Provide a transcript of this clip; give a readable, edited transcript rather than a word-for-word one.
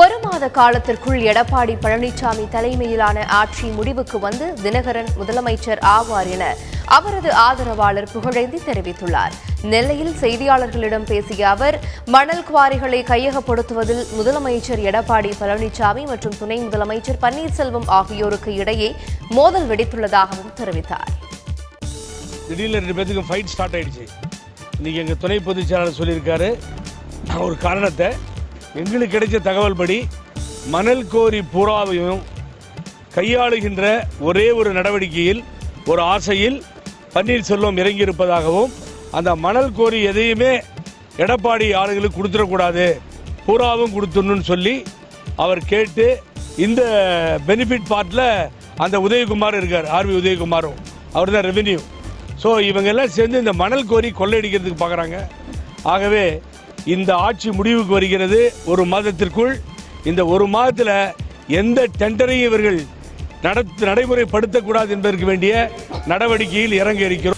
ஒரு மாத காலத்திற்குள் எடப்பாடி பழனிசாமி தலைமையிலான ஆட்சி முடிவுக்கு வந்து தினகரன் முதலமைச்சர் ஆவார் என அவரது ஆதரவாளர் புகழேந்தி தெரிவித்துள்ளார். நெல்லையில் செய்தியாளர்களிடம் பேசிய அவர், மணல் குவாரிகளை கையகப்படுத்துவதில் முதலமைச்சர் எடப்பாடி பழனிசாமி மற்றும் துணை முதலமைச்சர் பன்னீர்செல்வம் ஆகியோருக்கு இடையே மோதல் வெடித்துள்ளதாகவும் தெரிவித்தார். திடீர்னு 2 பேருக்கு ஃபைட் ஸ்டார்ட் ஆயிடுச்சு. இன்னைக்கு எங்க துணை பொதுச் செயலாளர் சொல்லியிருக்காரு, ஒரு காரணத்தை எங்களுக்கு கிடைச்ச தகவல் படி மணல் கோரி பூராவையும் கையாளுகின்ற ஒரே ஒரு நடவடிக்கையில் ஒரு ஆசையில் பன்னீர்செல்வம் இறங்கியிருப்பதாகவும், அந்த மணல் கோரி எதையுமே எடப்பாடி ஆளுகளுக்கு கொடுத்துடக்கூடாது, பூராவும் கொடுத்துடணும்னு சொல்லி அவர் கேட்டு, இந்த பெனிஃபிட் பார்ட்டில் அந்த உதயகுமார் இருக்கார், ஆர்வி உதயகுமாரும், அவர் தான் ரெவென்யூ. ஸோ இவங்க எல்லாம் சேர்ந்து இந்த மணல் கோரி கொள்ளையடிக்கிறதுக்கு பார்க்குறாங்க. ஆகவே இந்த ஆட்சி முடிவுக்கு வருகிறது ஒரு மாதத்திற்குள். இந்த ஒரு மாதத்தில் எந்த டெண்டரையும் இவர்கள் நடைமுறைப்படுத்தக்கூடாது என்பதற்கு வேண்டிய நடவடிக்கையில் இறங்க இருக்கிறோம்.